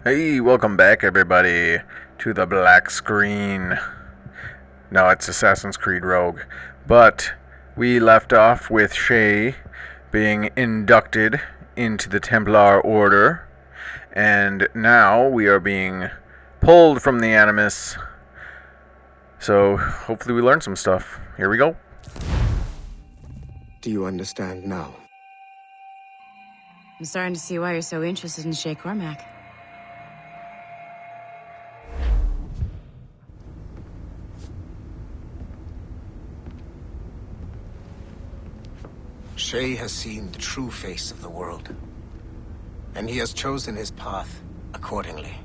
Hey, welcome back everybody to the black screen. No, it's Assassin's Creed Rogue. But we left off with Shay being inducted into the Templar Order. And now we are being pulled from the animus. So hopefully we learn some stuff. Here we go. Do you understand now? I'm starting to see why you're so interested in Shay Cormac. Shay has seen the true face of the world, and he has chosen his path accordingly.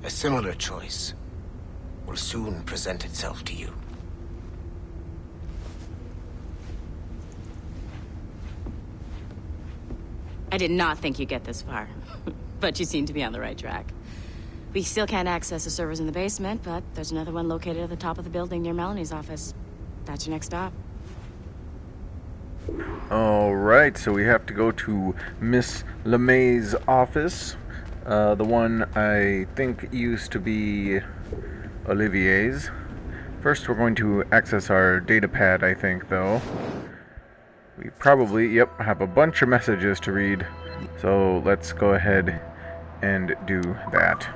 A similar choice will soon present itself to you. I did not think you'd get this far, but you seem to be on the right track. We still can't access the servers in the basement, but there's another one located at the top of the building near Melanie's office. That's your next stop. Alright, so we have to go to Miss LeMay's office. The one I think used to be Olivier's. First we're going to access our data pad, I think, though. We probably, have a bunch of messages to read. So let's go ahead and do that.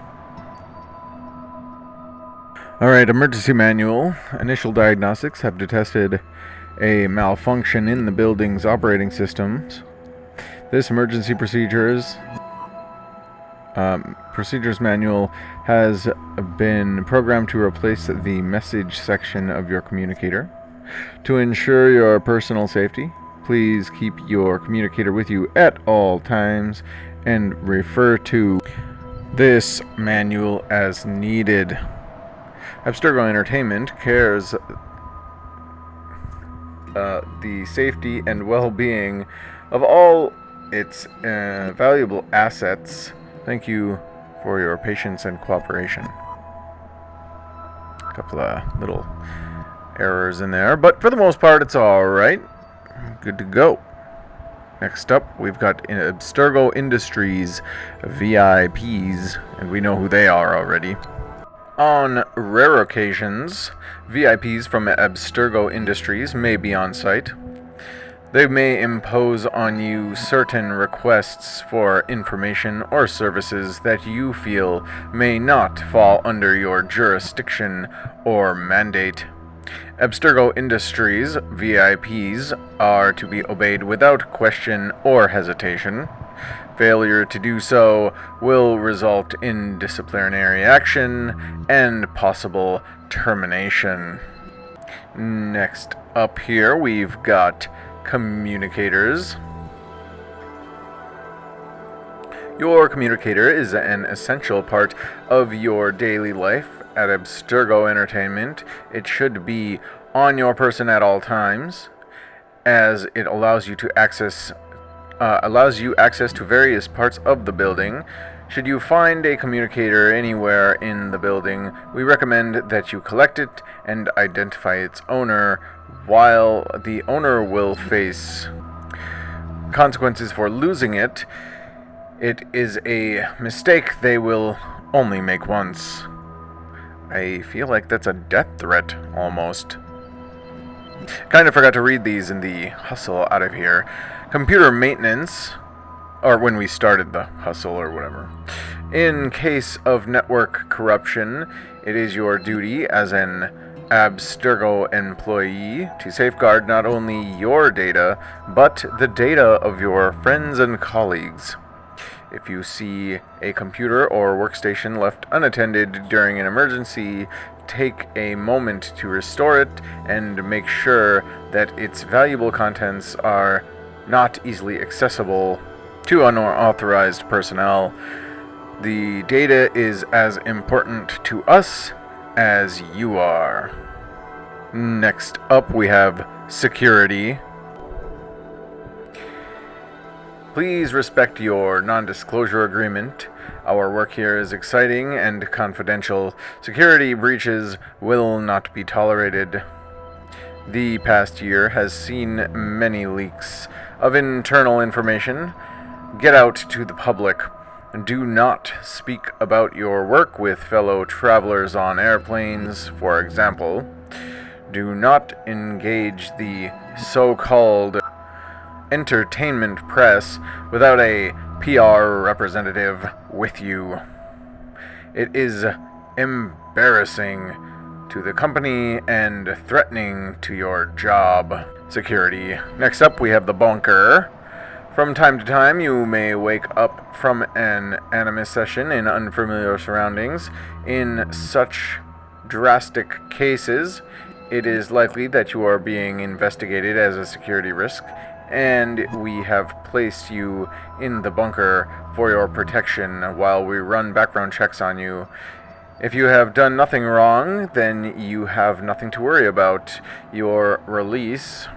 Alright, emergency manual. Initial diagnostics have detected a malfunction in the building's operating systems. This emergency procedures manual has been programmed to replace the message section of your communicator. To ensure your personal safety, please keep your communicator with you at all times and refer to this manual as needed. Abstergo Entertainment cares the safety and well-being of all its valuable assets. Thank you for your patience and cooperation. A couple of little errors in there, but for the most part it's alright. Good to go. Next up, we've got Abstergo Industries VIPs, and we know who they are already. On rare occasions, VIPs from Abstergo Industries may be on site. They may impose on you certain requests for information or services that you feel may not fall under your jurisdiction or mandate. Abstergo Industries VIPs are to be obeyed without question or hesitation. Failure to do so will result in disciplinary action and possible termination. Next up here, we've got communicators. Your communicator is an essential part of your daily life. At Abstergo Entertainment, it should be on your person at all times, as it allows you access to various parts of the building. Should you find a communicator anywhere in the building, we recommend that you collect it and identify its owner. While the owner will face consequences for losing it, it is a mistake they will only make once. I feel like that's a death threat, almost. Kind of forgot to read these in the hustle out of here. Computer maintenance, or when we started the hustle or whatever. In case of network corruption, it is your duty as an Abstergo employee to safeguard not only your data, but the data of your friends and colleagues. If you see a computer or workstation left unattended during an emergency, take a moment to restore it and make sure that its valuable contents are not easily accessible to unauthorized personnel. The data is as important to us as you are. Next up, we have security. Please respect your non-disclosure agreement. Our work here is exciting and confidential. Security breaches will not be tolerated. The past year has seen many leaks of internal information get out to the public. Do not speak about your work with fellow travelers on airplanes, for example. Do not engage the so-called entertainment press without a PR representative with you. It is embarrassing to the company and threatening to your job security. Next up, we have the bunker. From time to time, you may wake up from an animus session in unfamiliar surroundings. In such drastic cases, it is likely that you are being investigated as a security risk, and we have placed you in the bunker for your protection while we run background checks on you. If you have done nothing wrong, then you have nothing to worry about. Your release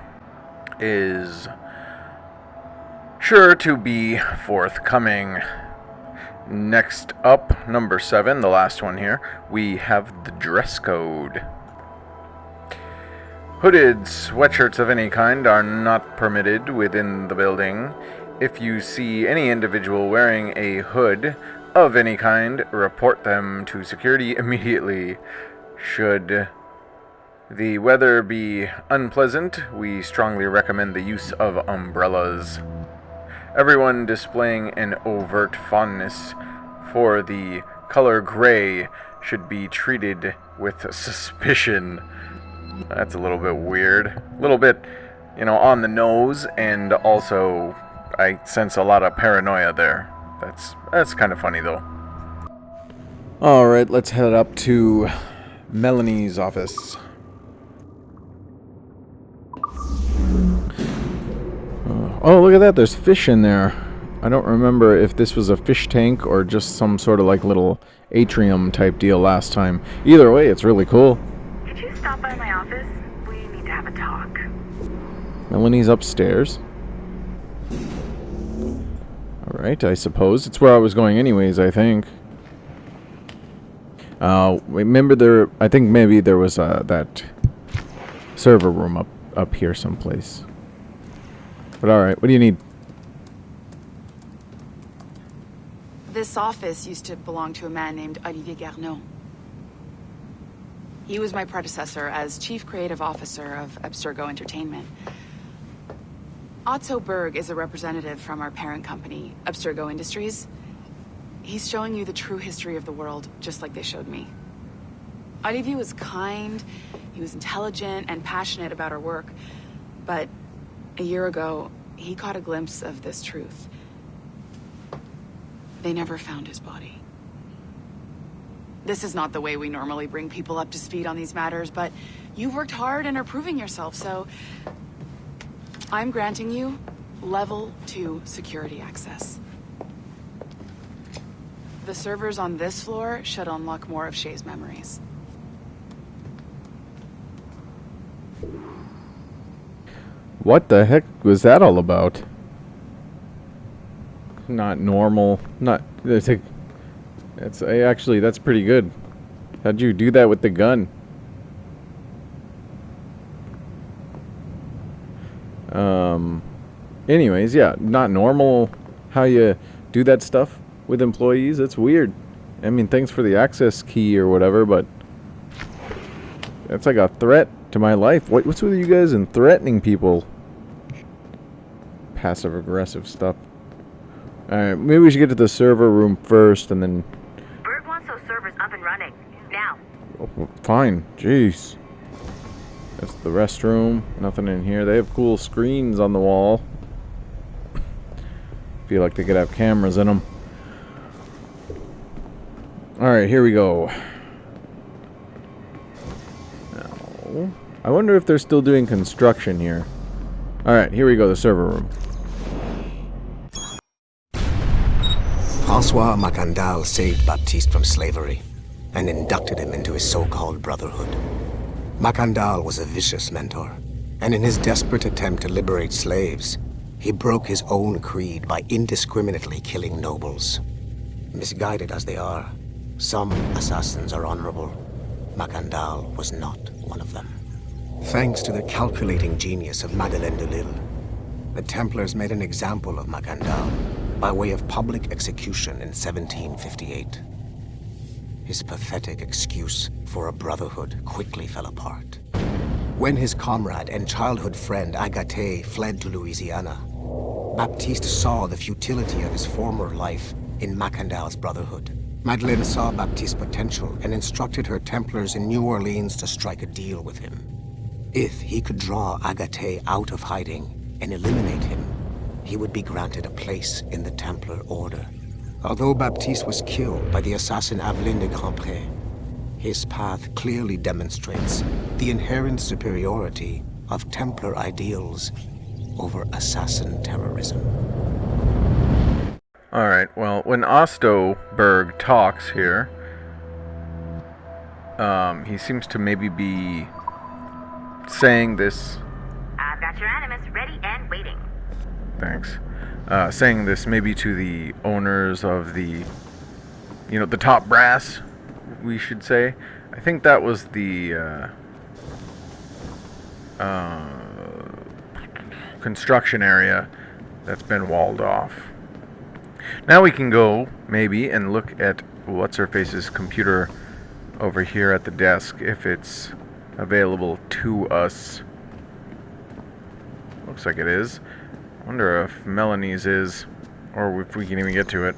is sure to be forthcoming. Next up, number 7, the last one here, we have the dress code. Hooded sweatshirts of any kind are not permitted within the building. If you see any individual wearing a hood of any kind, report them to security immediately. Should the weather be unpleasant, we strongly recommend the use of umbrellas. Everyone displaying an overt fondness for the color gray should be treated with suspicion. That's a little bit weird. A little bit, on the nose, and also I sense a lot of paranoia there. That's kind of funny, though. Alright, let's head up to Melanie's office. Oh, look at that. There's fish in there. I don't remember if this was a fish tank or just some sort of little atrium type deal last time. Either way, it's really cool. Could you stop by my office? We need to have a talk. Melanie's upstairs. Alright, I suppose. It's where I was going anyways, I think. Remember I think maybe there was that server room up here someplace. But alright, what do you need? This office used to belong to a man named Olivier Garneau. He was my predecessor as Chief Creative Officer of Abstergo Entertainment. Otto Berg is a representative from our parent company, Abstergo Industries. He's showing you the true history of the world, just like they showed me. Olivier was kind, he was intelligent and passionate about our work, but a year ago, he caught a glimpse of this truth. They never found his body. This is not the way we normally bring people up to speed on these matters, but you've worked hard and are proving yourself, so I'm granting you level 2 security access. The servers on this floor should unlock more of Shay's memories. What the heck was that all about? Not normal. Actually, that's pretty good. How'd you do that with the gun? Anyways, yeah, not normal how you do that stuff with employees. That's weird. I mean, thanks for the access key or whatever, but that's like a threat to my life. What's with you guys and threatening people? Passive aggressive stuff. Alright, maybe we should get to the server room first and then... Berg wants those servers up and running. Now. Oh, fine. Jeez. That's the restroom. Nothing in here. They have cool screens on the wall. Feel like they could have cameras in them. Alright, here we go. Now, I wonder if they're still doing construction here. Alright, here we go, the server room. François Macandal saved Baptiste from slavery and inducted him into his so-called brotherhood. Macandal was a vicious mentor, and in his desperate attempt to liberate slaves, he broke his own creed by indiscriminately killing nobles. Misguided as they are, some assassins are honorable. Macandal was not one of them. Thanks to the calculating genius of Madeleine de Lille, the Templars made an example of Macandal by way of public execution in 1758. His pathetic excuse for a brotherhood quickly fell apart. When his comrade and childhood friend Agathe fled to Louisiana, Baptiste saw the futility of his former life in Macandal's brotherhood. Madeleine saw Baptiste's potential and instructed her Templars in New Orleans to strike a deal with him. If he could draw Agathe out of hiding and eliminate him, he would be granted a place in the Templar Order. Although Baptiste was killed by the assassin Aveline de Grandpré, his path clearly demonstrates the inherent superiority of Templar ideals over assassin terrorism. Alright, well, when Ostoberg talks here, he seems to maybe be saying this... I've got your animus ready and waiting. Thanks. Saying this maybe to the owners of the, the top brass, we should say. I think that was the construction area that's been walled off. Now we can go, maybe, and look at What's-Her-Face's computer over here at the desk, if it's available to us. Looks like it is. Wonder if Melanie's is, or if we can even get to it.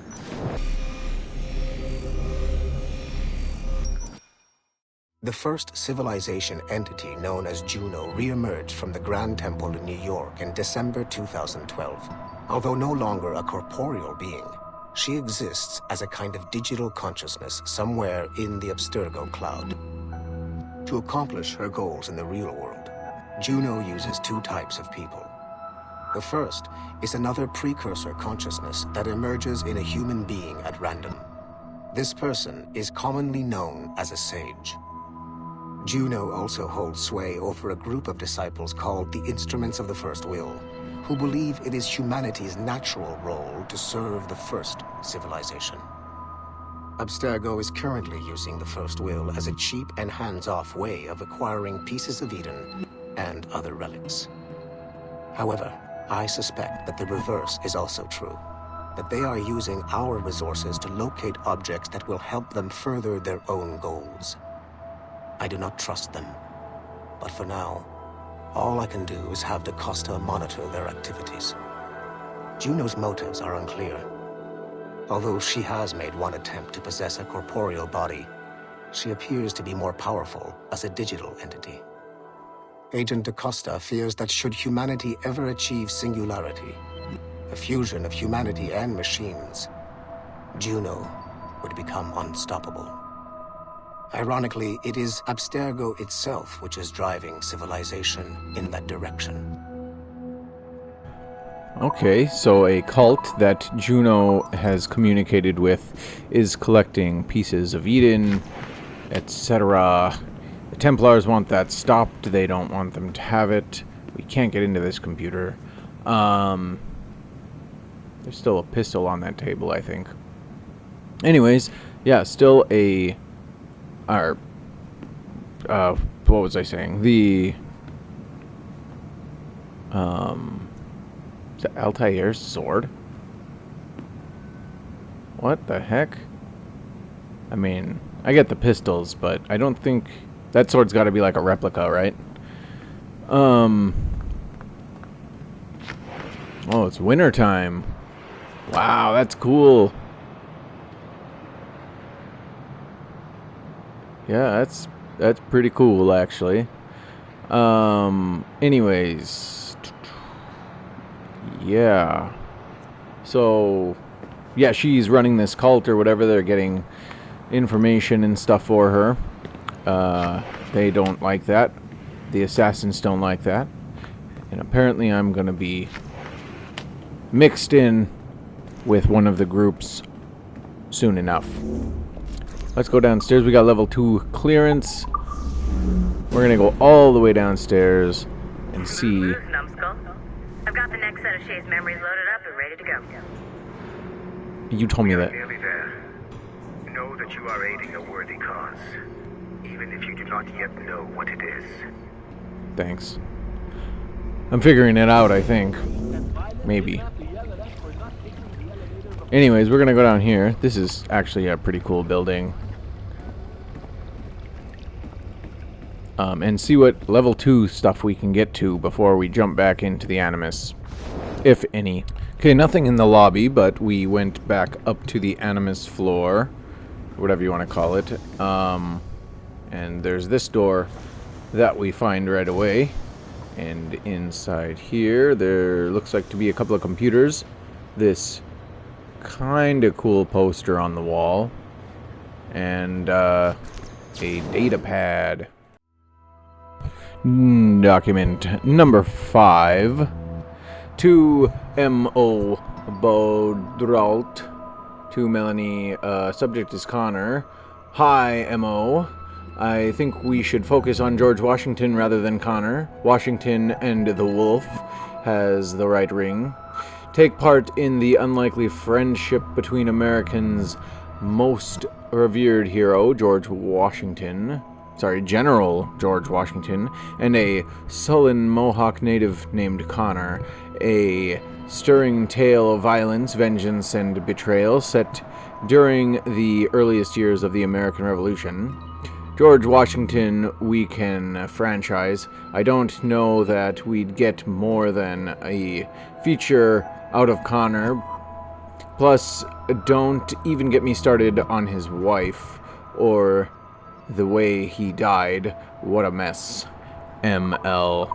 The first civilization entity known as Juno re-emerged from the Grand Temple in New York in December 2012. Although no longer a corporeal being, she exists as a kind of digital consciousness somewhere in the Abstergo cloud. To accomplish her goals in the real world, Juno uses two types of people. The first is another precursor consciousness that emerges in a human being at random. This person is commonly known as a sage. Juno also holds sway over a group of disciples called the Instruments of the First Will, who believe it is humanity's natural role to serve the first civilization. Abstergo is currently using the First Will as a cheap and hands-off way of acquiring pieces of Eden and other relics. However, I suspect that the reverse is also true, that they are using our resources to locate objects that will help them further their own goals. I do not trust them, but for now, all I can do is have DaCosta monitor their activities. Juno's motives are unclear. Although she has made one attempt to possess a corporeal body, she appears to be more powerful as a digital entity. Agent DaCosta fears that should humanity ever achieve singularity, a fusion of humanity and machines, Juno would become unstoppable. Ironically, it is Abstergo itself which is driving civilization in that direction. Okay, so a cult that Juno has communicated with is collecting pieces of Eden, etc. The Templars want that stopped. They don't want them to have it. We can't get into this computer. There's still a pistol on that table, I think. Anyways, yeah, still a... what was I saying? The Altair's sword? What the heck? I mean, I get the pistols, but I don't think... That sword's got to be like a replica, right? Oh, it's winter time. Wow, that's cool. Yeah, that's pretty cool, actually. Anyways, yeah. So, yeah, she's running this cult or whatever. They're getting information and stuff for her. They don't like that. The assassins don't like that. And apparently I'm going to be mixed in with one of the groups soon enough. Let's go downstairs. We got level 2 clearance. We're going to go all the way downstairs and see... Numbskull. I've got the next set of Shay's memories loaded up and ready to go. You told me that. Nearly there. Know that you are aiding a worthy cause, even if you do not yet know what it is. Thanks. I'm figuring it out, I think. Maybe. Anyways, we're gonna go down here. This is actually a pretty cool building. And see what level 2 stuff we can get to before we jump back into the Animus. If any. Okay, nothing in the lobby, but we went back up to the Animus floor. Whatever you want to call it. And there's this door that we find right away. And inside here, there looks like to be a couple of computers. This kind of cool poster on the wall. And a data pad. Document number 5 to M.O. Awdewale, to Melanie. Subject is Connor. Hi, M.O. I think we should focus on George Washington rather than Connor. Washington and the Wolf has the right ring. Take part in the unlikely friendship between Americans' most revered hero, General George Washington, and a sullen Mohawk native named Connor. A stirring tale of violence, vengeance, and betrayal set during the earliest years of the American Revolution. George Washington we can franchise. I don't know that we'd get more than a feature out of Connor. Plus, don't even get me started on his wife, or the way he died. What a mess. ML.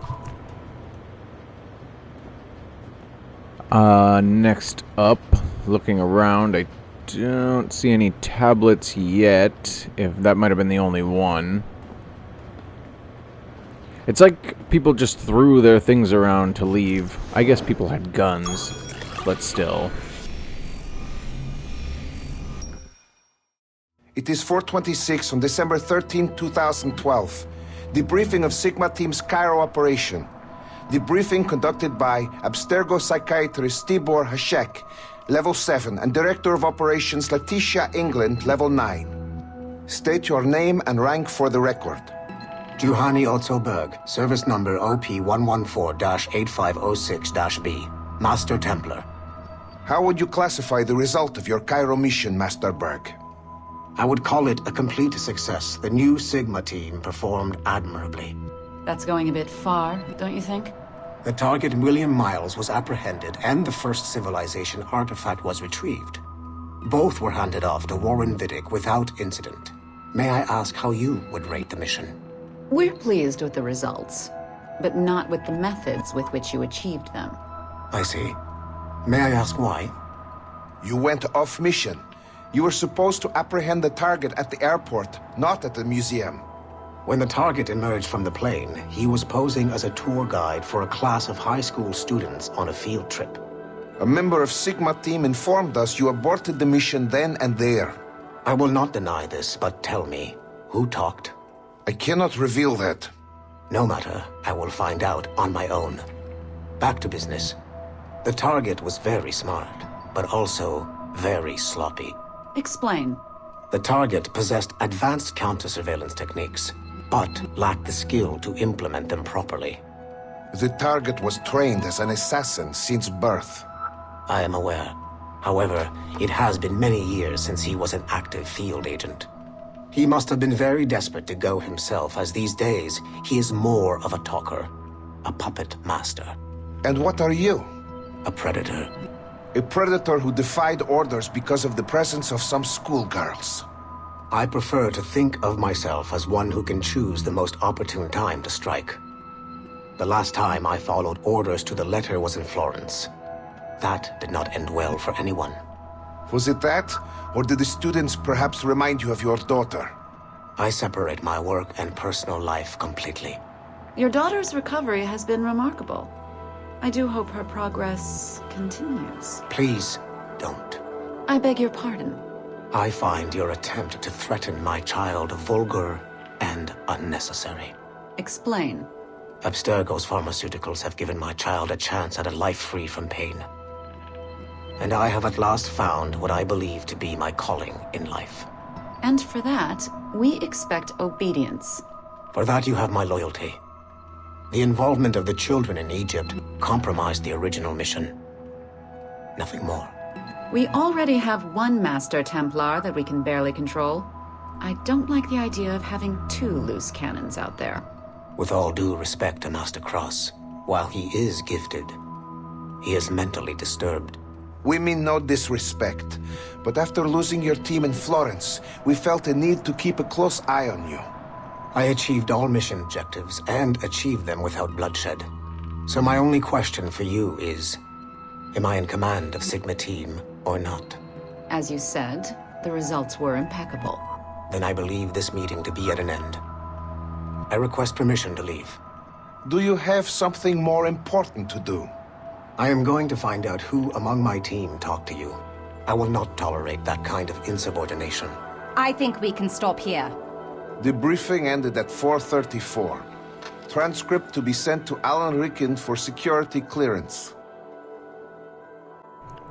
Next up, looking around, I don't see any tablets yet. If that might have been the only one. It's like people just threw their things around to leave. I guess people had guns, but still. It is 4:26 on December 13, 2012. Debriefing of Sigma Team's Cairo operation. Debriefing conducted by Abstergo psychiatrist Tibor Hashek, Level 7, and Director of Operations Letitia England, Level 9. State your name and rank for the record. Juhani Otzoberg, service number OP114-8506-B, Master Templar. How would you classify the result of your Cairo mission, Master Berg? I would call it a complete success. The new Sigma team performed admirably. That's going a bit far, don't you think? The target, William Miles, was apprehended and the first civilization artifact was retrieved. Both were handed off to Warren Vidic without incident. May I ask how you would rate the mission? We're pleased with the results, but not with the methods with which you achieved them. I see. May I ask why? You went off mission. You were supposed to apprehend the target at the airport, not at the museum. When the target emerged from the plane, he was posing as a tour guide for a class of high school students on a field trip. A member of Sigma Team informed us you aborted the mission then and there. I will not deny this, but tell me, who talked? I cannot reveal that. No matter, I will find out on my own. Back to business. The target was very smart, but also very sloppy. Explain. The target possessed advanced counter-surveillance techniques, but lacked the skill to implement them properly. The target was trained as an assassin since birth. I am aware. However, it has been many years since he was an active field agent. He must have been very desperate to go himself, as these days he is more of a talker, a puppet master. And what are you? A predator. A predator who defied orders because of the presence of some schoolgirls. I prefer to think of myself as one who can choose the most opportune time to strike. The last time I followed orders to the letter was in Florence. That did not end well for anyone. Was it that? Or did the students perhaps remind you of your daughter? I separate my work and personal life completely. Your daughter's recovery has been remarkable. I do hope her progress continues. Please, don't. I beg your pardon. I find your attempt to threaten my child vulgar and unnecessary. Explain. Abstergo's pharmaceuticals have given my child a chance at a life free from pain. And I have at last found what I believe to be my calling in life. And for that, we expect obedience. For that you have my loyalty. The involvement of the children in Egypt compromised the original mission. Nothing more. We already have one Master Templar that we can barely control. I don't like the idea of having two loose cannons out there. With all due respect to Master Cross, while he is gifted, he is mentally disturbed. We mean no disrespect, but after losing your team in Florence, we felt a need to keep a close eye on you. I achieved all mission objectives, and achieved them without bloodshed. So my only question for you is, am I in command of Sigma Team or not? As you said, the results were impeccable. Then I believe this meeting to be at an end. I request permission to leave. Do you have something more important to do? I am going to find out who among my team talked to you. I will not tolerate that kind of insubordination. I think we can stop here. The briefing ended at 4:34. Transcript to be sent to Alan Ricken for security clearance.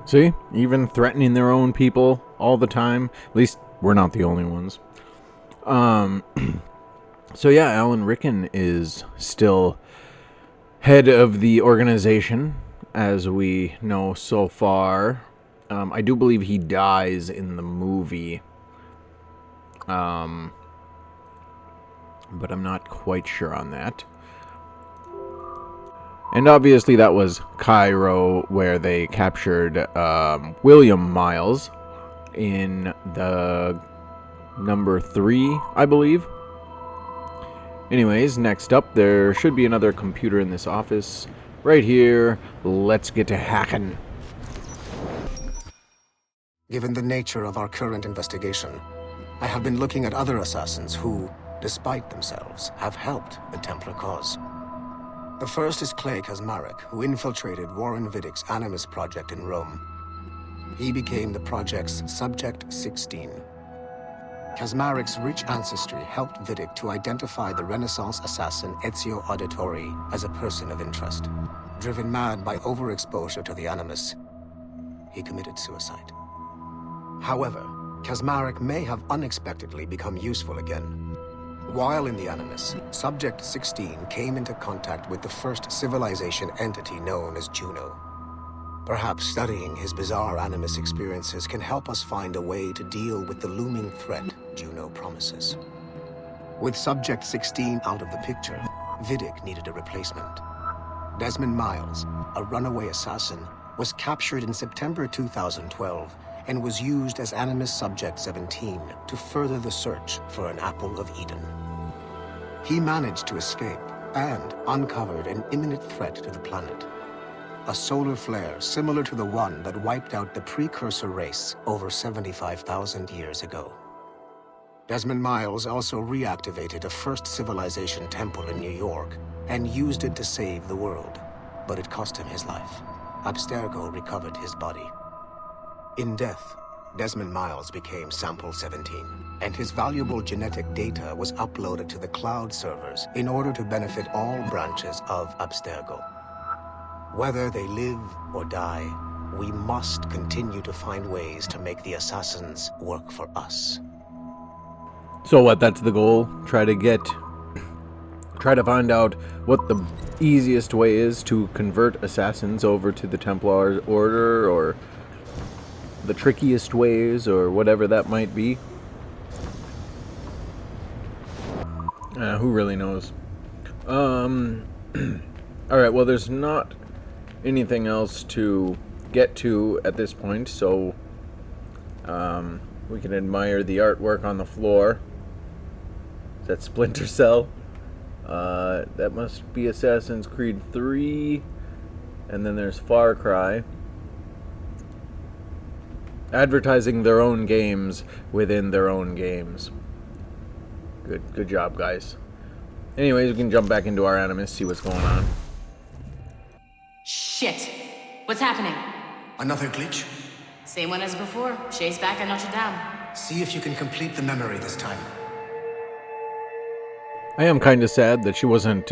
See? Even threatening their own people all the time. At least we're not the only ones. So yeah, Alan Ricken is still head of the organization, as we know so far. I do believe he dies in the movie. But I'm not quite sure on that. And obviously that was Cairo, where they captured William Miles in the number 3, I believe. Anyways, next up, there should be another computer in this office. Right here. Let's get to hacking. Given the nature of our current investigation, I have been looking at other assassins who, despite themselves, have helped the Templar cause. The first is Clay Kazmarek, who infiltrated Warren Viddick's Animus project in Rome. He became the project's Subject 16. Kazmarek's rich ancestry helped Viddick to identify the Renaissance assassin Ezio Auditore as a person of interest. Driven mad by overexposure to the Animus, he committed suicide. However, Kazmarek may have unexpectedly become useful again. While in the Animus, Subject 16 came into contact with the first civilization entity known as Juno. Perhaps studying his bizarre Animus experiences can help us find a way to deal with the looming threat Juno promises. With Subject 16 out of the picture, Viddick needed a replacement. Desmond Miles, a runaway assassin, was captured in September 2012 and was used as Animus Subject 17 to further the search for an Apple of Eden. He managed to escape and uncovered an imminent threat to the planet. A solar flare similar to the one that wiped out the precursor race over 75,000 years ago. Desmond Miles also reactivated a first civilization temple in New York and used it to save the world, but it cost him his life. Abstergo recovered his body. In death, Desmond Miles became Sample 17, and his valuable genetic data was uploaded to the cloud servers in order to benefit all branches of Abstergo. Whether they live or die, we must continue to find ways to make the assassins work for us. So what, that's the goal? Try to find out what the easiest way is to convert assassins over to the Templar Order, or the trickiest ways, or whatever that might be. Who really knows? Alright, well, there's not anything else to get to at this point, so we can admire the artwork on the floor. Is that Splinter Cell? That must be Assassin's Creed 3, and then there's Far Cry. Advertising their own games within their own games. Good job, guys. Anyways, we can jump back into our Animus, see what's going on. Shit! What's happening? Another glitch? Same one as before. Shay's back at Notre Dame. See if you can complete the memory this time. I am kind of sad that she wasn't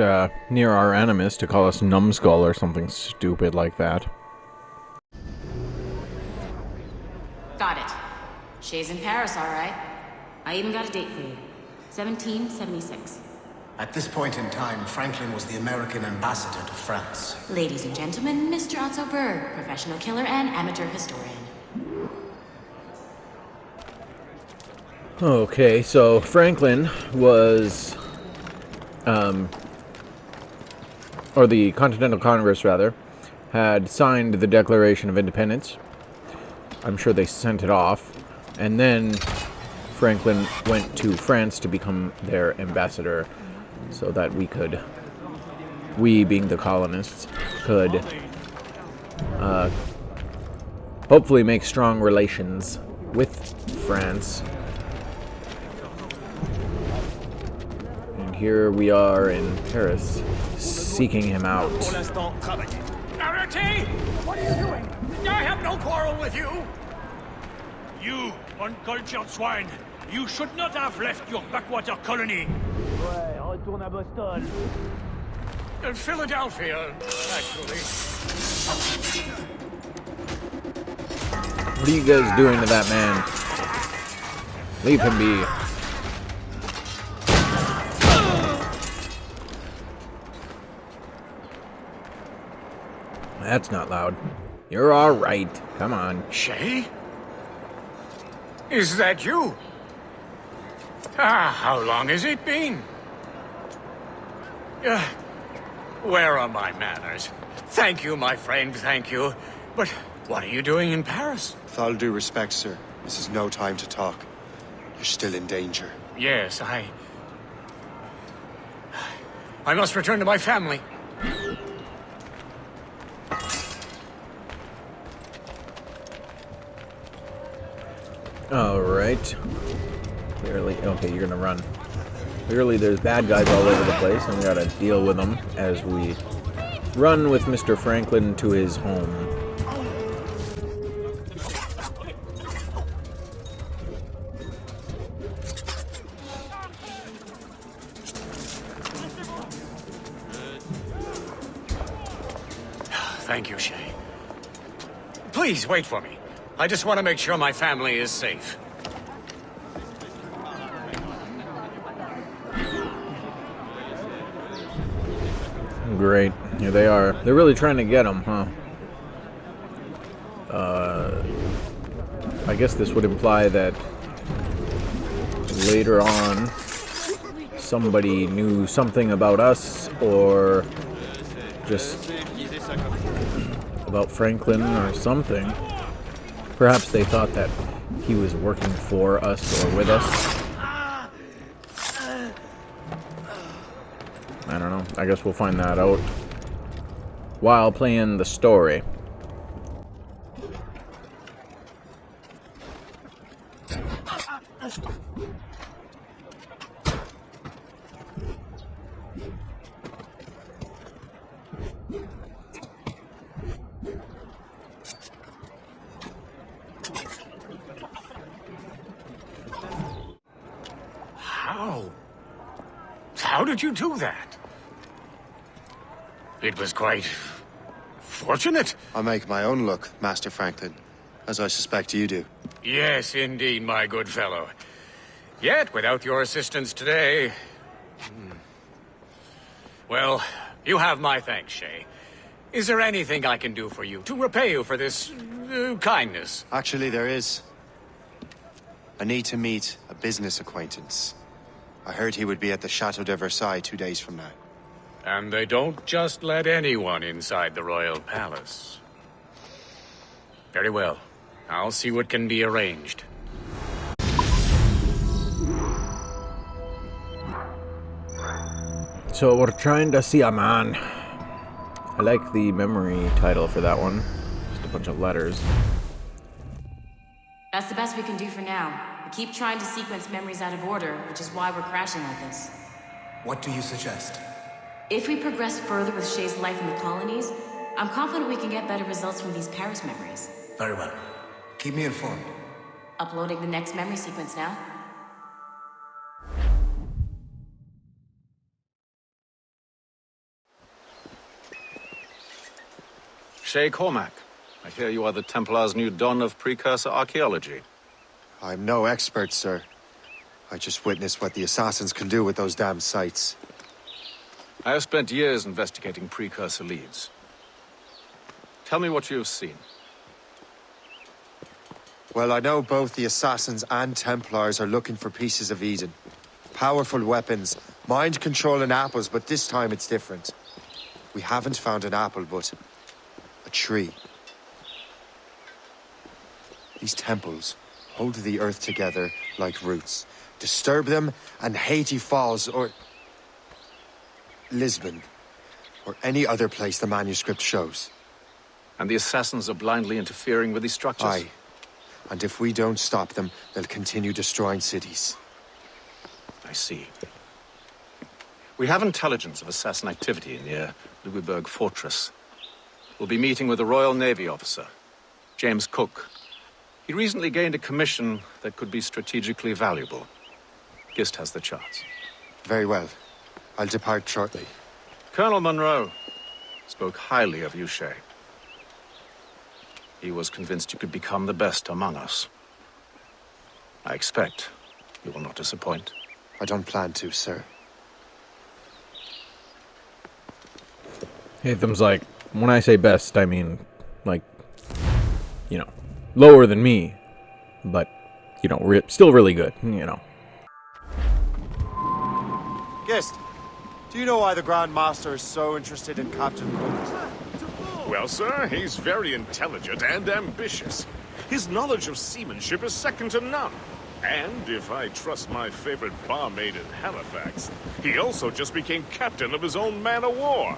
near our Animus to call us Numbskull or something stupid like that. Got it. Shay's in Paris, all right. I even got a date for you. 1776. At this point in time, Franklin was the American ambassador to France. Ladies and gentlemen, Mr. Otto Berg, professional killer and amateur historian. Okay, so Franklin was, or the Continental Congress, rather, had signed the Declaration of Independence. I'm sure they sent it off. And then Franklin went to France to become their ambassador so that we being the colonists, could hopefully make strong relations with France. And here we are in Paris, seeking him out. Arrêtez! What are you doing? I have no quarrel with you! You, uncultured swine! You should not have left your backwater colony! Ouais, retourne à Boston. Philadelphia, actually. What are you guys doing to that man? Leave him be. That's not loud. You're all right. Come on. Shay? Is that you? How long has it been? Where are my manners? Thank you, my friend, thank you. But what are you doing in Paris? With all due respect, sir, this is no time to talk. You're still in danger. Yes, I must return to my family. Alright. Clearly, okay, you're gonna run. Clearly there's bad guys all over the place, and we gotta deal with them as we run with Mr. Franklin to his home. Thank you, Shay. Please, wait for me. I just want to make sure my family is safe. Great. Here they are. They're really trying to get him, huh? I guess this would imply that later on somebody knew something about us, or just about Franklin or something. Perhaps they thought that he was working for us or with us. I don't know. I guess we'll find that out while playing the story. How did you do that? It was quite fortunate. I make my own luck, Master Franklin, as I suspect you do. Yes, indeed, my good fellow. Yet, without your assistance today... Well, you have my thanks, Shay. Is there anything I can do for you to repay you for this kindness? Actually, there is. I need to meet a business acquaintance. I heard he would be at the Chateau de Versailles 2 days from now. And they don't just let anyone inside the royal palace. Very well. I'll see what can be arranged. So we're trying to see a man. I like the memory title for that one. Just a bunch of letters. That's the best we can do for now. We keep trying to sequence memories out of order, which is why we're crashing like this. What do you suggest? If we progress further with Shay's life in the colonies, I'm confident we can get better results from these Paris memories. Very well. Keep me informed. Uploading the next memory sequence now. Shay Cormac, I hear you are the Templar's new don of precursor archaeology. I'm no expert, sir. I just witnessed what the assassins can do with those damn sites. I have spent years investigating precursor leads. Tell me what you have seen. Well, I know both the Assassins and Templars are looking for pieces of Eden. Powerful weapons, mind-controlling apples, but this time it's different. We haven't found an apple, but a tree. These temples hold the earth together like roots. Disturb them, and Haiti falls, or Lisbon, or any other place the manuscript shows. And the Assassins are blindly interfering with these structures? Aye. And if we don't stop them, they'll continue destroying cities. I see. We have intelligence of assassin activity near Louisburg Fortress. We'll be meeting with a Royal Navy officer, James Cook. He recently gained a commission that could be strategically valuable. Gist has the charts. Very well. I'll depart shortly. Colonel Monroe spoke highly of you, Shay. He was convinced you could become the best among us. I expect you will not disappoint. I don't plan to, sir. Hathem's like, when I say best, I mean, like, you know, lower than me, but, you know, still really good, you know. Gist, do you know why the Grand Master is so interested in Captain Cook? Well, sir, he's very intelligent and ambitious. His knowledge of seamanship is second to none. And if I trust my favorite barmaid in Halifax, he also just became captain of his own man-of-war.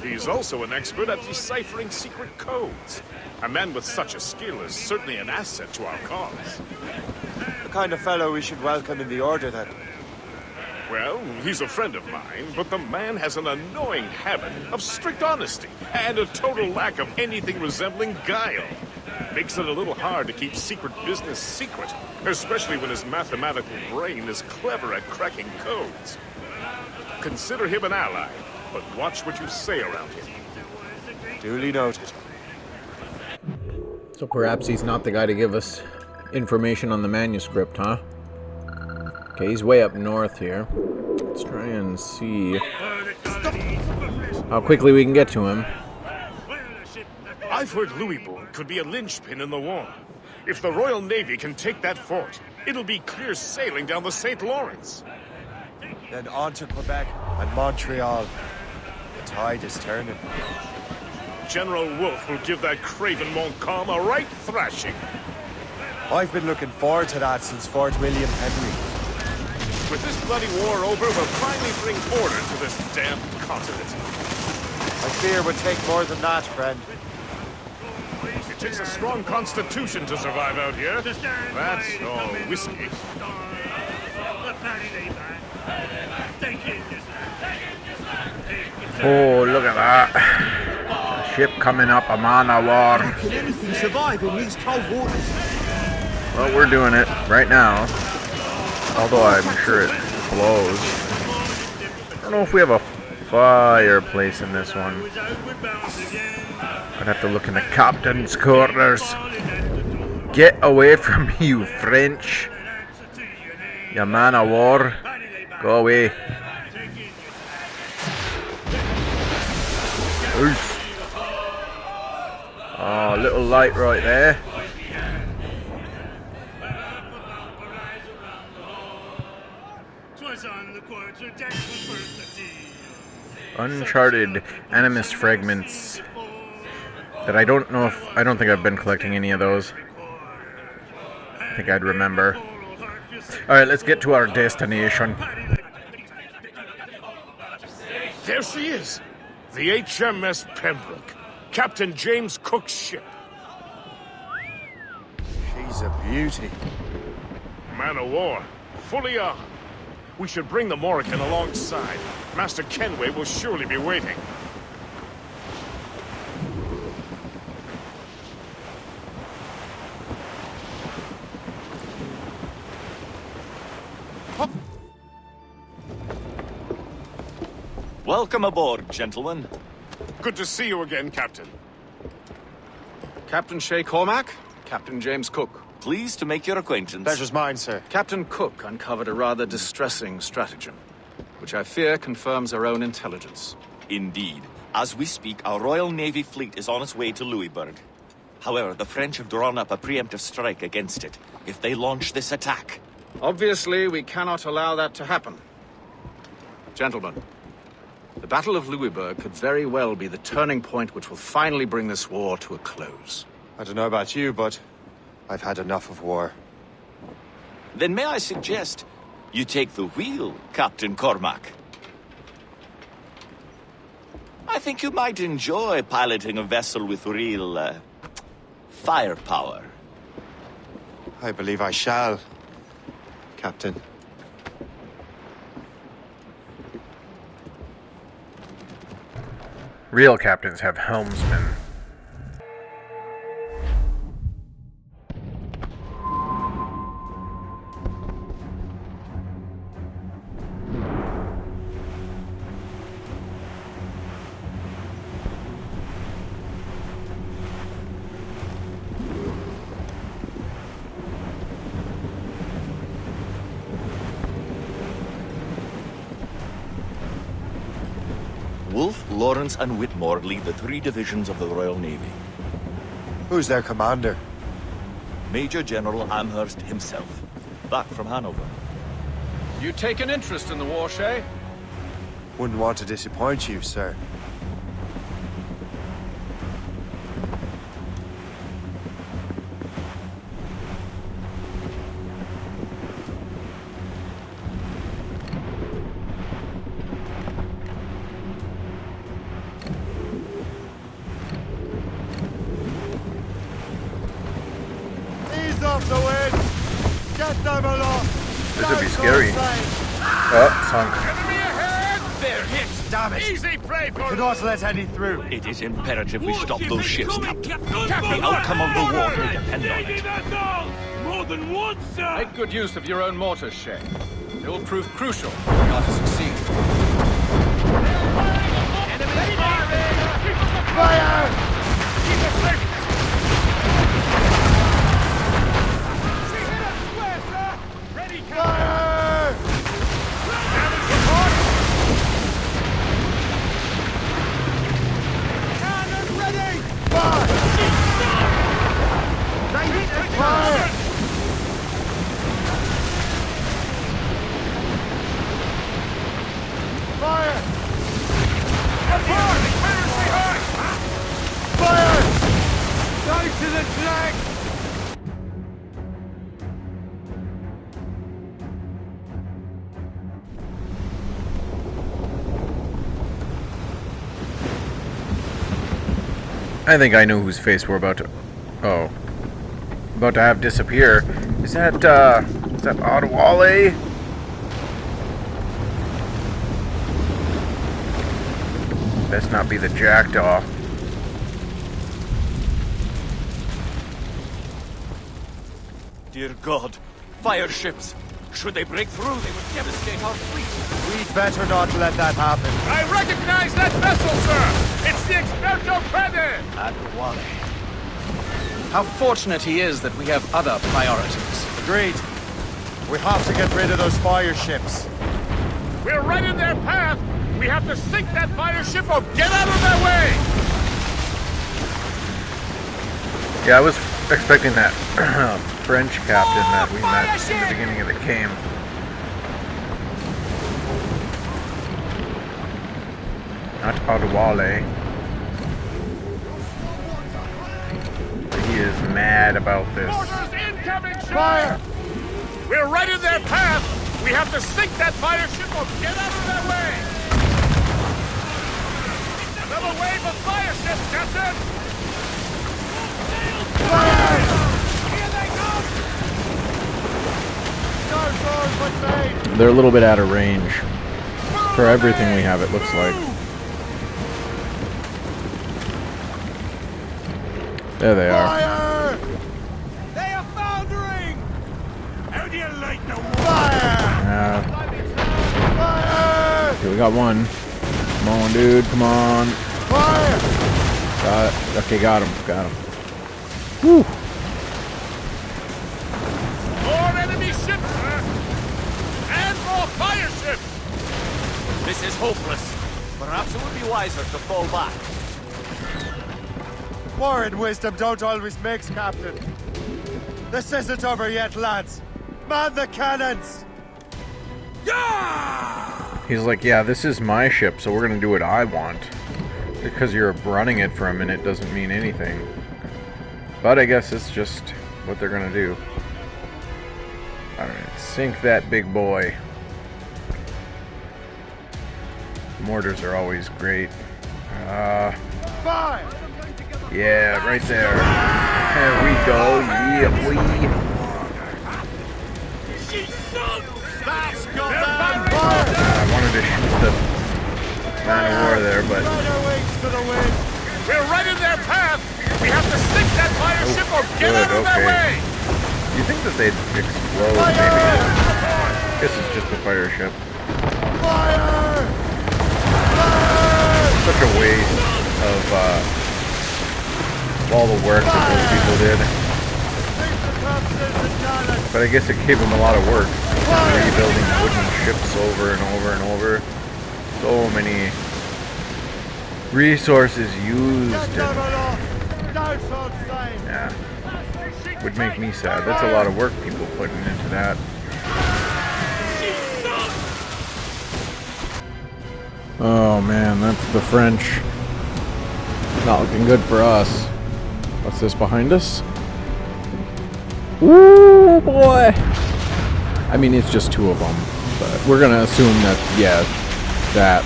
He's also an expert at deciphering secret codes. A man with such a skill is certainly an asset to our cause. The kind of fellow we should welcome in the Order, then. Well, he's a friend of mine, but the man has an annoying habit of strict honesty and a total lack of anything resembling guile. Makes it a little hard to keep secret business secret, especially when his mathematical brain is clever at cracking codes. Consider him an ally, but watch what you say around him. Duly noted. So perhaps he's not the guy to give us information on the manuscript, huh? Okay, he's way up north here. Let's try and see how quickly we can get to him. I've heard Louisbourg could be a linchpin in the war. If the Royal Navy can take that fort, it'll be clear sailing down the St. Lawrence. Then on to Quebec and Montreal. The tide is turning. General Wolfe will give that craven Montcalm a right thrashing. I've been looking forward to that since Fort William Henry. With this bloody war over, we'll finally bring order to this damn continent. I fear it would take more than that, friend. It takes a strong constitution to survive out here. That's all whiskey. Oh, look at that. A ship coming up, a man-of-war. Can anything survive in these cold waters? Well, we're doing it right now. Although I'm sure it blows. I don't know if we have a fireplace in this one. I'd have to look in the captain's quarters. Get away from me, you French. You man-of-war. Go away. Oof. Oh, little light right there. Uncharted animus fragments that I don't think I've been collecting any of those. I think I'd remember. Alright, let's get to our destination. There she is. The HMS Pembroke. Captain James Cook's ship. She's a beauty. Man-of-war. Fully armed. We should bring the Morrigan alongside. Master Kenway will surely be waiting. Welcome aboard, gentlemen. Good to see you again, Captain. Captain Shay Cormac, Captain James Cook. Pleased to make your acquaintance. Pleasure's mine, sir. Captain Cook uncovered a rather distressing stratagem, which I fear confirms our own intelligence. Indeed. As we speak, our Royal Navy fleet is on its way to Louisburg. However, the French have drawn up a preemptive strike against it if they launch this attack. Obviously, we cannot allow that to happen. Gentlemen, the Battle of Louisburg could very well be the turning point which will finally bring this war to a close. I don't know about you, but I've had enough of war. Then may I suggest you take the wheel, Captain Cormac? I think you might enjoy piloting a vessel with real, firepower. I believe I shall, Captain. Real captains have helmsmen. Wolfe, Lawrence, and Whitmore lead the 3 divisions of the Royal Navy. Who's their commander? Major General Amherst himself, back from Hanover. You take an interest in the war, Shay? Wouldn't want to disappoint you, sir. Ease off the wind! Get them aloft! This would be scary. Oh, sunk. They're hit! Damn it! Easy prey for Cannot let any through. It is imperative we stop those ships, Captain. The outcome of the war may depend on it. More than once, sir! Make good use of your own mortars, Shay. They will prove crucial if we are to succeed. Enemy firing! Fire! Keep us safe! Ready, Fire! Damage report! Cannon ready! Fire! Fire! Fire! Apart! Fire behind! Fire! Go to the flag! I think I know whose face we're about to... Oh. About to have disappear. Is that Awdewale? Best not be the jackdaw. Dear God, fire ships! Should they break through, they would devastate our fleet. We'd better not let that happen. I recognize that vessel, sir! It's the Experto Crede! Awdewale. How fortunate he is that we have other priorities. Agreed. We have to get rid of those fire ships. We're right in their path! We have to sink that fire ship or get out of their way! Yeah, I was expecting that French captain that we met in the beginning of the game. Not Awdewale. He is mad about this. Mortars incoming, Shay! Fire! We're right in their path! We have to sink that fire ship or get out of their way! Another wave of fire ships, Captain! Fire! Here they come! No sword but made! They're a little bit out of range for everything we have, it looks like. There they are. Fire! They are foundering! How do you like no more? Fire! Fire! Okay, we got one. Come on, dude. Come on. Fire! Got it. Okay, got him. Got him. Whew. More enemy ships, sir! And more fire ships! This is hopeless. Perhaps it would be wiser to fall back. War and wisdom don't always mix, Captain. This isn't over yet, lads. Man the cannons! He's like, yeah, this is my ship, so we're gonna do what I want. Because you're running it for a minute doesn't mean anything. But I guess it's just what they're gonna do. Alright, sink that big boy. Mortars are always great. Fire! Yeah, right there. There we go. Yeah, we. I wanted to shoot the man of war there, but we're right in their path. We have to sink that fire ship or get out of their way. You think that they'd explode? Maybe. I guess it's just a fire ship. Fire! Such a waste of all the work that those people did. But I guess it gave them a lot of work. Rebuilding wooden ships over and over and over. So many resources used. Yeah. Would make me sad. That's a lot of work people putting into that. Oh man, that's the French. Not looking good for us. What's this behind us? Ooh, boy! I mean, it's just two of them, but we're gonna assume that, yeah, that.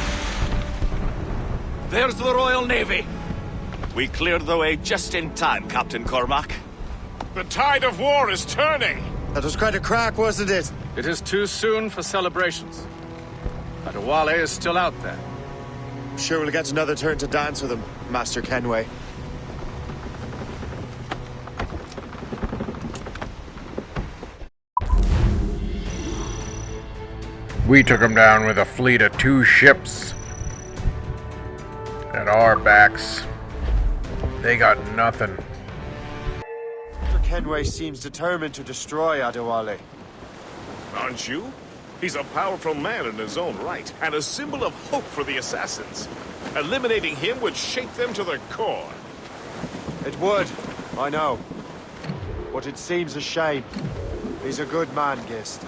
There's the Royal Navy. We cleared the way just in time, Captain Cormac. The tide of war is turning. That was quite a crack, wasn't it? It is too soon for celebrations. Awdewale is still out there. I'm sure we'll get another turn to dance with him, Master Kenway. We took them down with a fleet of 2 ships. At our backs. They got nothing. Master Kenway seems determined to destroy Awdewale. Aren't you? He's a powerful man in his own right, and a symbol of hope for the assassins. Eliminating him would shake them to their core. It would, I know. But it seems a shame. He's a good man, Gist.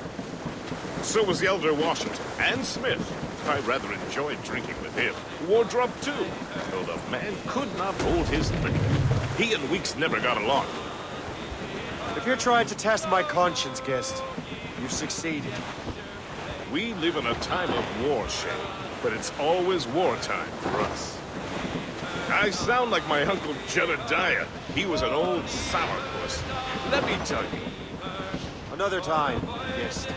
So was the Elder Washington, and Smith. I rather enjoyed drinking with him. Wardrop too, though the man could not hold his liquor. He and Weeks never got along. If you're trying to test my conscience, Gist, you've succeeded. We live in a time of war, Shay, but it's always wartime for us. I sound like my Uncle Jedediah. He was an old sourpuss. Let me tell you. Another time, Gist.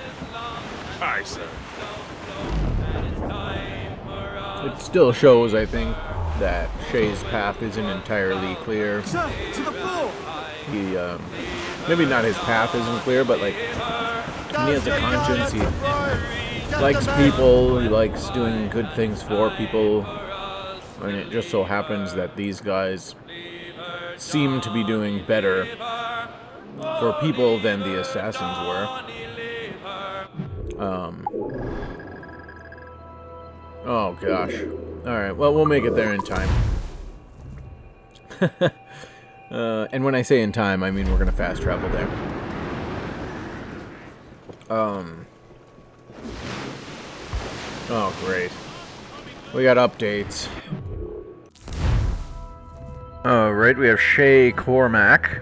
Aye, sir. It still shows, I think, that Shay's path isn't entirely clear. Sir, to the floor! He, maybe not his path isn't clear, but like, he has a conscience, he likes people, he likes doing good things for people, and it just so happens that these guys seem to be doing better for people than the assassins were. Oh gosh. Alright, well, we'll make it there in time. And when I say in time, I mean we're gonna fast travel there. Oh, great. We got updates. Alright, we have Shay Cormac.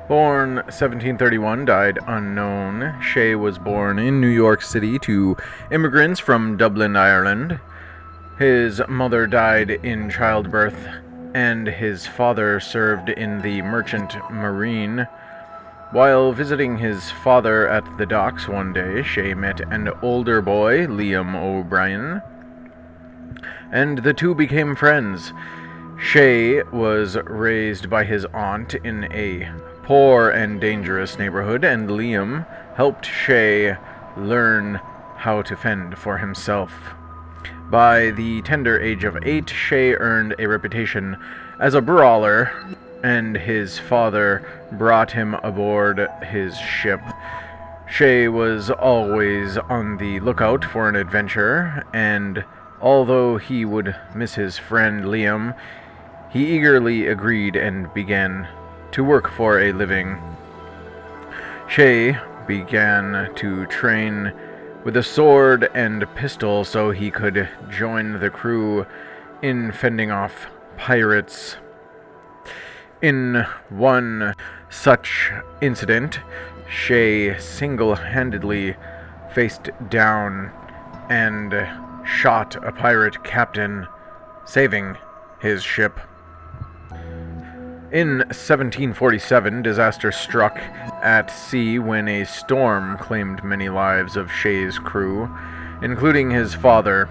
Born 1731, died unknown. Shay was born in New York City to immigrants from Dublin, Ireland. His mother died in childbirth, and his father served in the Merchant Marine. While visiting his father at the docks one day, Shay met an older boy, Liam O'Brien, and the two became friends. Shay was raised by his aunt in a poor and dangerous neighborhood, and Liam helped Shay learn how to fend for himself. By the tender age of 8, Shay earned a reputation as a brawler, and his father brought him aboard his ship. Shay was always on the lookout for an adventure, and although he would miss his friend Liam, He eagerly agreed and began to work for a living. Shay began to train with a sword and pistol so he could join the crew in fending off pirates. In one such incident, Shay single-handedly faced down and shot a pirate captain, saving his ship. In 1747, disaster struck at sea when a storm claimed many lives of Shay's crew, including his father.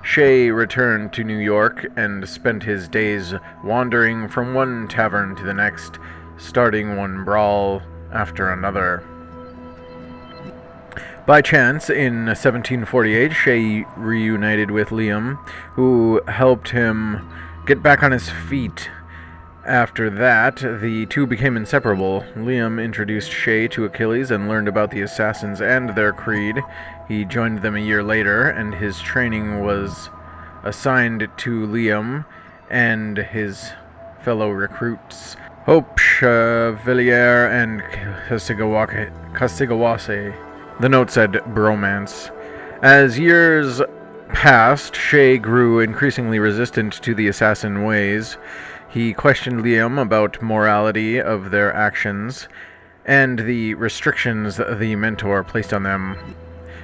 Shay returned to New York and spent his days wandering from one tavern to the next, starting one brawl after another. By chance, in 1748, Shay reunited with Liam, who helped him get back on his feet. After that, the two became inseparable. Liam introduced Shay to Achilles and learned about the assassins and their creed. He joined them a year later, and his training was assigned to Liam and his fellow recruits, Hope, Chevalier, and Casigawase. The note said bromance. As years passed, Shay grew increasingly resistant to the assassin ways. He questioned Liam about morality of their actions and the restrictions the mentor placed on them.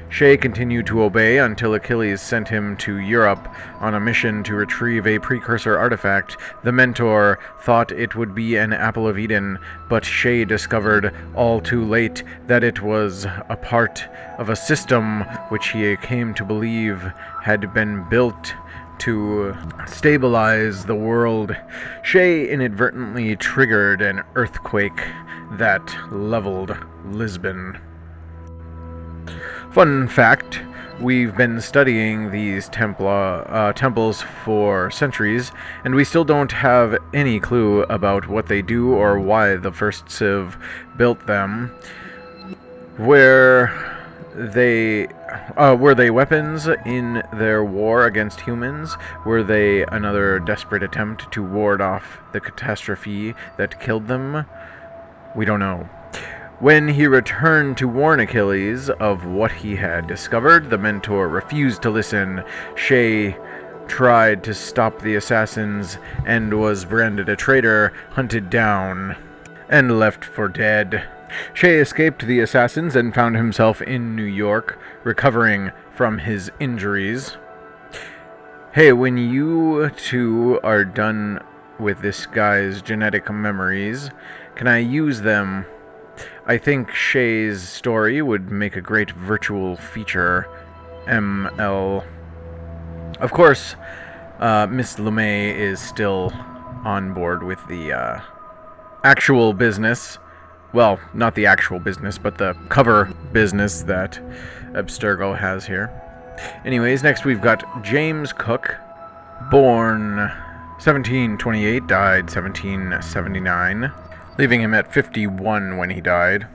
Shay continued to obey until Achilles sent him to Europe on a mission to retrieve a precursor artifact. The mentor thought it would be an Apple of Eden, but Shay discovered all too late that it was a part of a system which he came to believe had been built to stabilize the world. Shay inadvertently triggered an earthquake that leveled Lisbon. Fun fact, we've been studying these temples for centuries, and we still don't have any clue about what they do or why the first Civ built them. Were they weapons in their war against humans? Were they another desperate attempt to ward off the catastrophe that killed them? We don't know. When he returned to warn Achilles of what he had discovered, the mentor refused to listen. Shay tried to stop the assassins and was branded a traitor, hunted down, and left for dead. Shay escaped the assassins and found himself in New York, recovering from his injuries. Hey, when you two are done with this guy's genetic memories, can I use them? I think Shay's story would make a great virtual feature. ML. Of course, Miss LeMay is still on board with the actual business. Well, not the actual business, but the cover business that Abstergo has here. Anyways, next we've got James Cook, born 1728, died 1779. Leaving him at 51 when he died.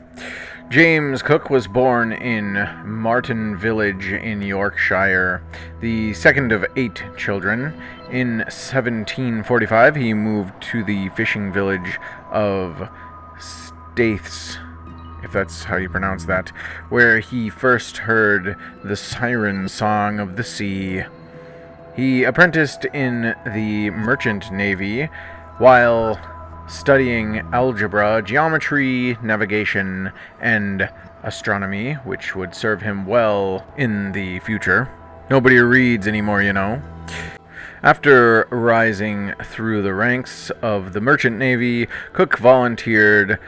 James Cook was born in Martin Village in Yorkshire, the second of 8 children. In 1745, he moved to the fishing village of Staithes, if that's how you pronounce that, where he first heard the siren song of the sea. He apprenticed in the merchant navy while studying algebra, geometry, navigation, and astronomy, which would serve him well in the future. Nobody reads anymore, you know. After rising through the ranks of the merchant navy, Cook volunteered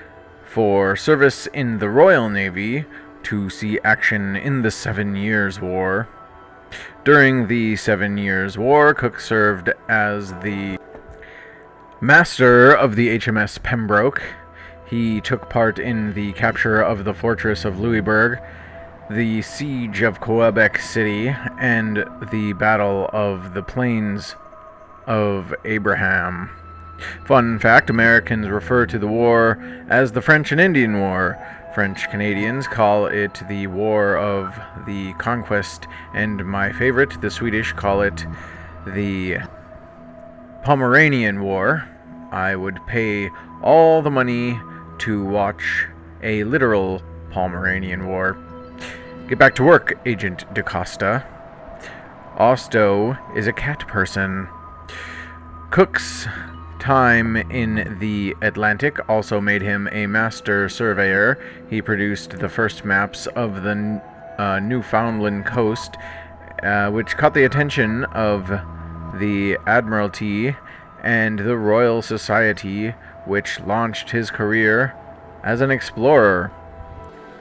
for service in the Royal Navy to see action in the 7 Years' War. During the 7 Years' War, Cook served as the master of the HMS Pembroke. He took part in the capture of the fortress of Louisbourg, the siege of Quebec City, and the Battle of the Plains of Abraham. Fun fact, Americans refer to the war as the French and Indian War. French Canadians call it the War of the Conquest, and my favorite, the Swedish, call it the Pomeranian War, I would pay all the money to watch a literal Pomeranian War. Get back to work, Agent DaCosta. Osto is a cat person. Cook's time in the Atlantic also made him a master surveyor. He produced the first maps of the Newfoundland coast, which caught the attention of the Admiralty and the Royal Society, which launched his career as an explorer.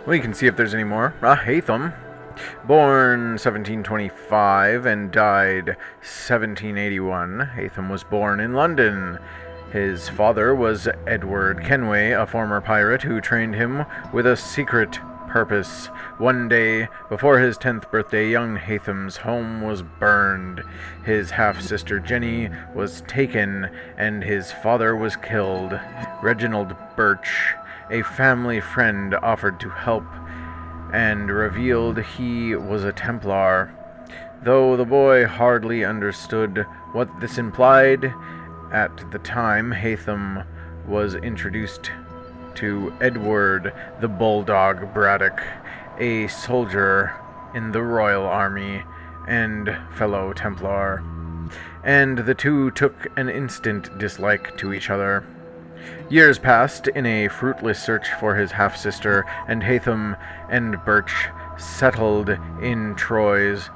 We can see if there's any more. Hathem, born 1725 and died 1781. Hathem was born in London. His father was Edward Kenway, a former pirate who trained him with a secret purpose. One day, before his 10th birthday, young Hathem's home was burned. His half-sister Jenny was taken, and his father was killed. Reginald Birch, a family friend, offered to help and revealed he was a Templar. Though the boy hardly understood what this implied, at the time Hathem was introduced to Edward the Bulldog Braddock, a soldier in the Royal Army and fellow Templar, and the two took an instant dislike to each other. Years passed in a fruitless search for his half-sister, and Hathem and Birch settled in Troyes,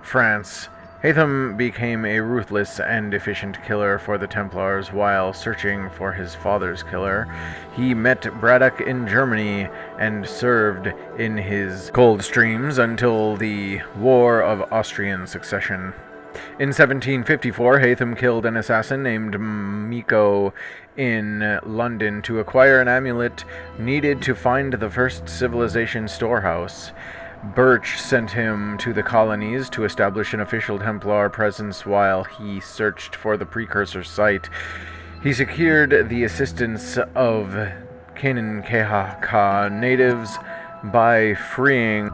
France. Hathem became a ruthless and efficient killer for the Templars while searching for his father's killer. He met Braddock in Germany and served in his Coldstreams until the War of Austrian Succession. In 1754, Hathem killed an assassin named Miko in London to acquire an amulet needed to find the first civilization storehouse. Birch sent him to the colonies to establish an official Templar presence while he searched for the precursor site. He secured the assistance of Kanan natives by freeing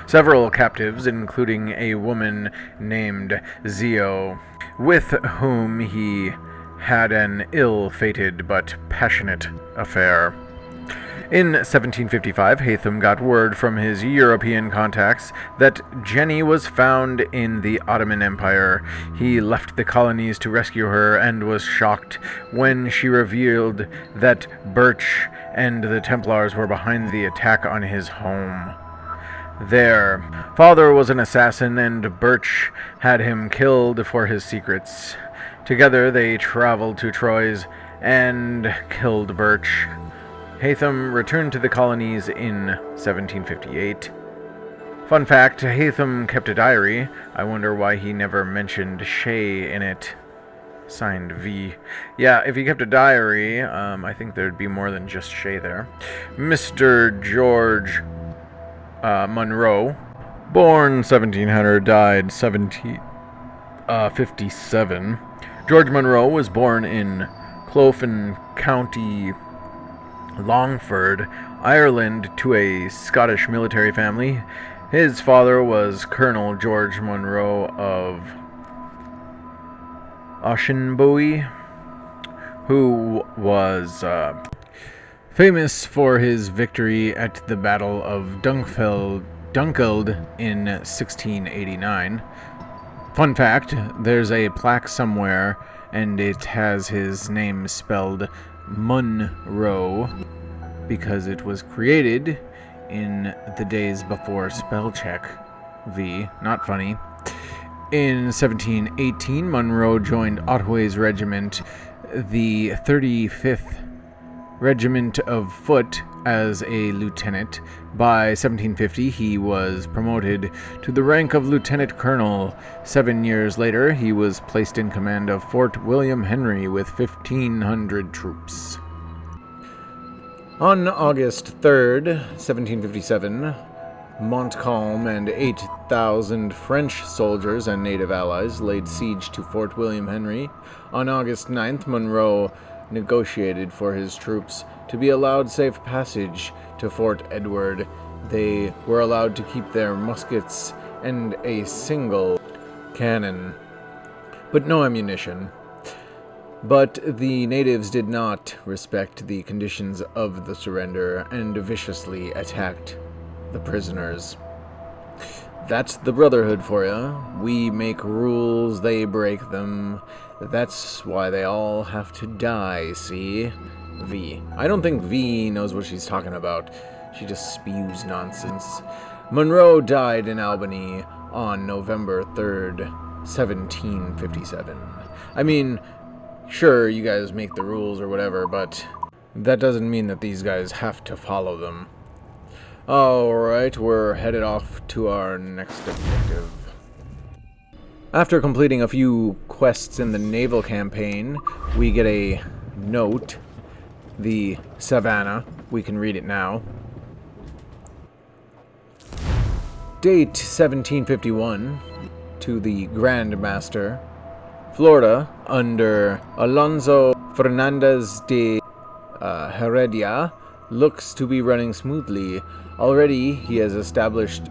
several captives, including a woman named Zio, with whom he had an ill-fated but passionate affair. In 1755, Hathem got word from his European contacts that Jenny was found in the Ottoman Empire. He left the colonies to rescue her and was shocked when she revealed that Birch and the Templars were behind the attack on his home. Their father was an assassin, and Birch had him killed for his secrets. Together they traveled to Troyes and killed Birch. Hathem returned to the colonies in 1758. Fun fact, Hathem kept a diary. I wonder why he never mentioned Shay in it. Signed V. Yeah, if he kept a diary, I think there'd be more than just Shay there. Mr. George Monroe, born 1700, died 1757. George Monroe was born in Cloughan County, Longford, Ireland, to a Scottish military family. His father was Colonel George Monroe of Auchenbowie, who was famous for his victory at the Battle of Dunkeld in 1689. Fun fact, there's a plaque somewhere, and it has his name spelled Munro, because it was created in the days before spell check. V, not funny. In 1718, Monroe joined Otways Regiment, the 35th Regiment of Foot, as a lieutenant. By 1750, he was promoted to the rank of lieutenant colonel. 7 years later, he was placed in command of Fort William Henry with 1,500 troops. On August 3rd, 1757, Montcalm and 8,000 French soldiers and native allies laid siege to Fort William Henry. On August 9th, Monroe negotiated for his troops to be allowed safe passage to Fort Edward. They were allowed to keep their muskets and a single cannon, but no ammunition. But the natives did not respect the conditions of the surrender and viciously attacked the prisoners. That's the Brotherhood for ya. We make rules, they break them. That's why they all have to die, see? V. I don't think V knows what she's talking about. She just spews nonsense. Monroe died in Albany on November 3rd, 1757. I mean, sure, you guys make the rules or whatever, but that doesn't mean that these guys have to follow them. Alright, we're headed off to our next objective. After completing a few quests in the Naval campaign, we get a note. The Savannah. We can read it now. Date 1751 to the Grand Master. Florida, under Alonso Fernandez de Heredia, looks to be running smoothly. Already, he has established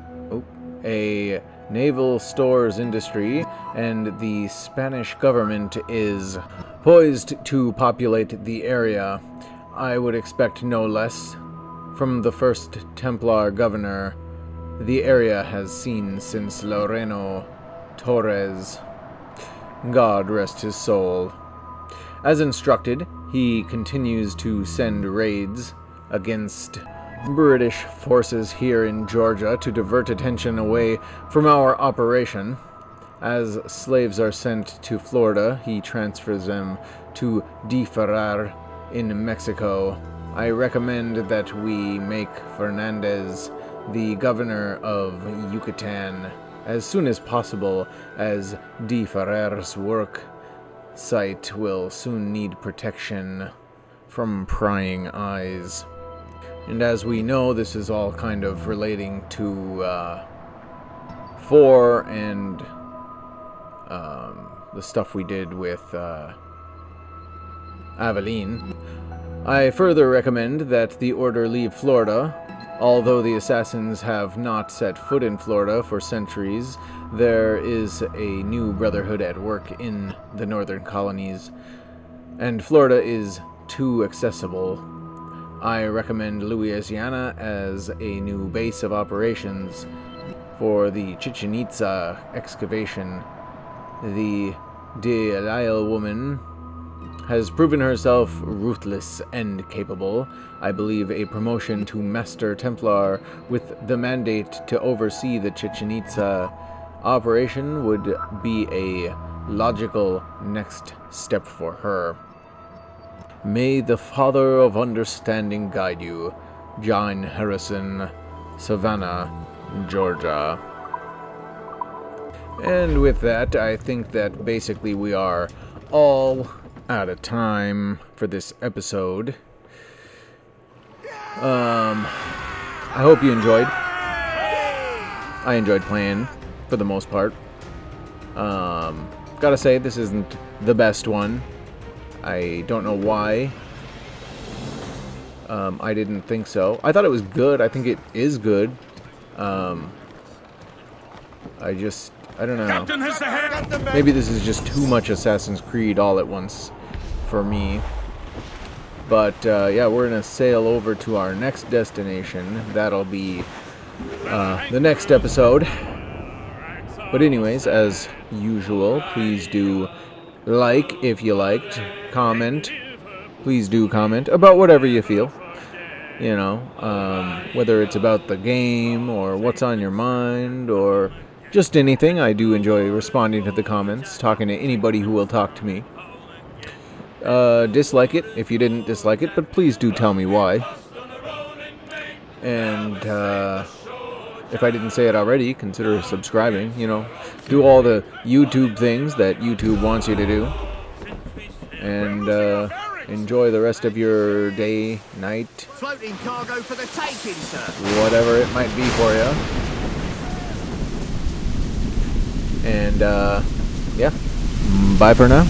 a naval stores industry, and the Spanish government is poised to populate the area. I would expect no less from the first Templar governor the area has seen since Loreno Torres. God rest his soul. As instructed, he continues to send raids against British forces here in Georgia to divert attention away from our operation. As slaves are sent to Florida, he transfers them to De Ferrar in Mexico. I recommend that we make Fernandez the governor of Yucatan as soon as possible, as De Ferrar's work site will soon need protection from prying eyes. And as we know, this is all kind of relating to 4 and the stuff we did with Aveline. I further recommend that the Order leave Florida. Although the assassins have not set foot in Florida for centuries, there is a new brotherhood at work in the northern colonies, and Florida is too accessible. I recommend Louisiana as a new base of operations for the Chichen Itza excavation. The Delisle woman has proven herself ruthless and capable. I believe a promotion to Master Templar with the mandate to oversee the Chichen Itza operation would be a logical next step for her. May the Father of Understanding guide you. John Harrison, Savannah, Georgia. And with that, I think that basically we are all out of time for this episode. I hope you enjoyed. I enjoyed playing for the most part. Gotta say, this isn't the best one. I don't know why. I didn't think so. I thought it was good. I think it is good. I don't know. Maybe this is just too much Assassin's Creed all at once for me. But yeah, we're gonna sail over to our next destination. That'll be the next episode. But anyways, as usual, please do like if you liked, comment. Please do comment about whatever you feel. You know, whether it's about the game or what's on your mind or just anything. I do enjoy responding to the comments, talking to anybody who will talk to me. Dislike it if you didn't dislike it, but please do tell me why. And if I didn't say it already, consider subscribing. You know, do all the YouTube things that YouTube wants you to do. And enjoy the rest of your day, night, floating cargo for the taking, sir. Whatever it might be for you. And yeah, bye for now.